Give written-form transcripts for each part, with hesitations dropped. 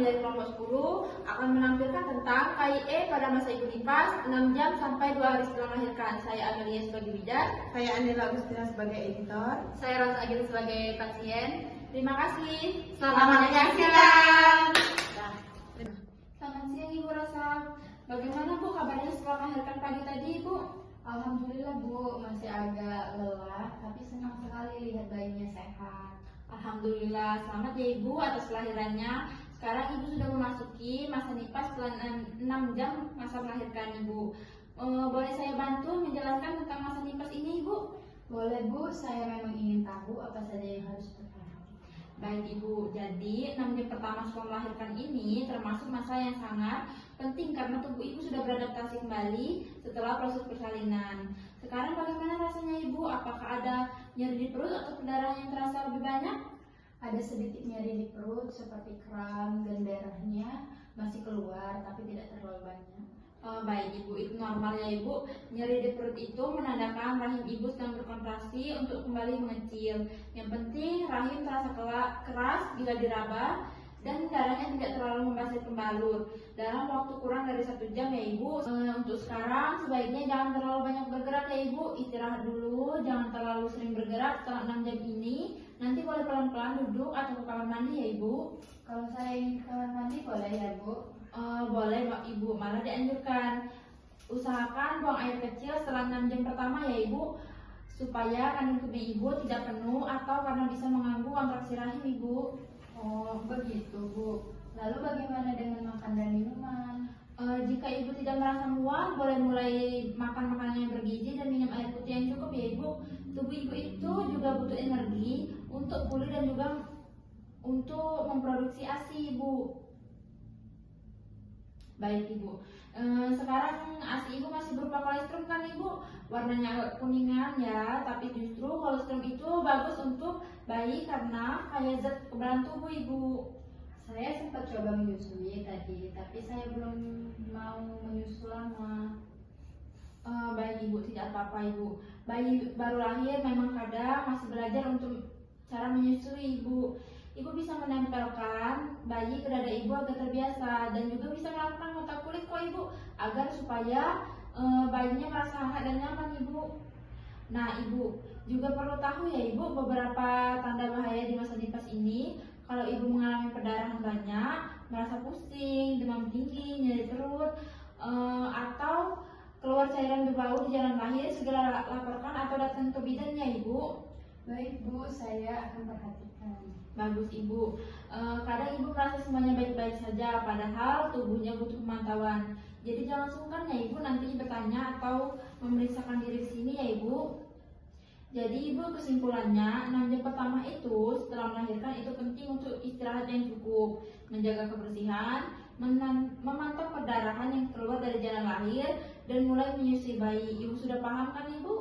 dari kelompok 10 akan menampilkan tentang KIE pada masa ibu nifas 6 jam sampai 2 hari setelah melahirkan. Saya Amelia sebagai bidan. Saya Andela Agustina sebagai editor. Saya Rosa Agil sebagai pasien. Terima kasih. Selamat menyaksikan. Selamat siang Ibu Rosa. Bagaimana Bu kabarnya setelah melahirkan pagi tadi Ibu? Alhamdulillah Bu, masih agak lelah, tapi senang sekali lihat bayinya sehat. Alhamdulillah, selamat ya Ibu atas kelahirannya. Sekarang Ibu sudah memasuki masa nifas setelah 6 jam masa melahirkan Ibu. Boleh saya bantu menjelaskan tentang masa nifas ini Ibu? Boleh Bu, saya memang ingin tahu apa saja yang harus diperhatikan. Baik Ibu, jadi 6 jam pertama setelah melahirkan ini termasuk masa yang sangat penting karena tubuh Ibu sudah beradaptasi kembali setelah proses persalinan. Sekarang bagaimana rasanya Ibu? Apakah ada nyeri di perut atau perdarahan yang terasa lebih banyak? Ada sedikit nyeri di perut seperti kram dan darahnya masih keluar tapi tidak terlalu banyak. Baik Ibu, itu normal ya Ibu. Nyeri di perut itu menandakan rahim Ibu sedang berkontraksi untuk kembali mengecil. Yang penting rahim terasa keras bila diraba dan darahnya tidak terlalu membasir pembalut. Dalam waktu kurang dari 1 jam ya Ibu. Untuk sekarang sebaiknya jangan terlalu banyak bergerak ya Ibu. Istirahat dulu, jangan terlalu sering bergerak setelah 6 jam ini. Nanti boleh pelan-pelan duduk atau ke kamar mandi ya Ibu. Kalau saya ingin ke kamar mandi boleh ya Bu? Boleh Mbak Ibu, malah dianjurkan. Usahakan buang air kecil setelah 6 jam pertama ya Ibu, supaya kandung kemih Ibu tidak penuh atau karena bisa mengganggu kontraksi rahim Ibu. Oh begitu Bu. Lalu bagaimana dengan makan dan minuman? Jika Ibu tidak merasa mual, boleh mulai makan makanan yang bergizi dan minum air putih yang cukup ya Ibu. Tubuh Ibu itu juga butuh energi untuk pulih dan juga untuk memproduksi ASI Ibu. Baik Ibu, sekarang ASI Ibu masih berupa kolostrum kan Ibu? Warnanya agak kuningan ya, tapi justru kolostrum itu bagus untuk bayi karena kaya zat kekebalan tubuh Ibu. Saya sempat coba menyusui tadi, tapi saya belum mau menyusu lama. Baik Ibu, tidak apa-apa Ibu. Bayi baru lahir memang kadang masih belajar untuk cara menyusui Ibu. Ibu bisa menempelkan bayi ke dada Ibu agar terbiasa dan juga bisa melakukan kontak kulit kok Ibu agar supaya bayinya merasa hangat dan nyaman Ibu. Nah Ibu juga perlu tahu ya Ibu beberapa tanda bahaya di masa nifas ini. Kalau Ibu mengalami perdarahan banyak, merasa pusing, demam tinggi, nyeri perut, atau keluar cairan berbau di jalan lahir, segera laporkan atau datang ke bidan ya Ibu. Baik Bu, saya akan perhatikan. Bagus Ibu. Kadang Ibu merasa semuanya baik-baik saja, padahal tubuhnya butuh pemantauan. Jadi jangan sungkan ya Ibu nanti bertanya atau memeriksakan diri di sini ya Ibu. Jadi Ibu kesimpulannya 6 jam pertama itu setelah melahirkan itu penting untuk istirahat yang cukup, menjaga kebersihan, memantau perdarahan yang keluar dari jalan lahir dan mulai menyusui bayi. Ibu sudah paham kan Ibu?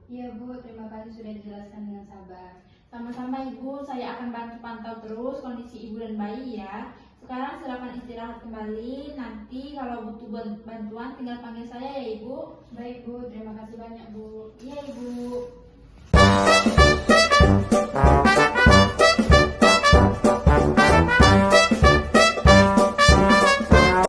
Iya Bu, terima kasih sudah dijelaskan dengan sabar. Sama-sama Ibu, saya akan bantu pantau terus kondisi Ibu dan bayi ya. Sekarang silakan istirahat kembali. Nanti kalau butuh bantuan tinggal panggil saya ya Ibu. Baik Bu, terima kasih banyak Bu. Iya Ibu.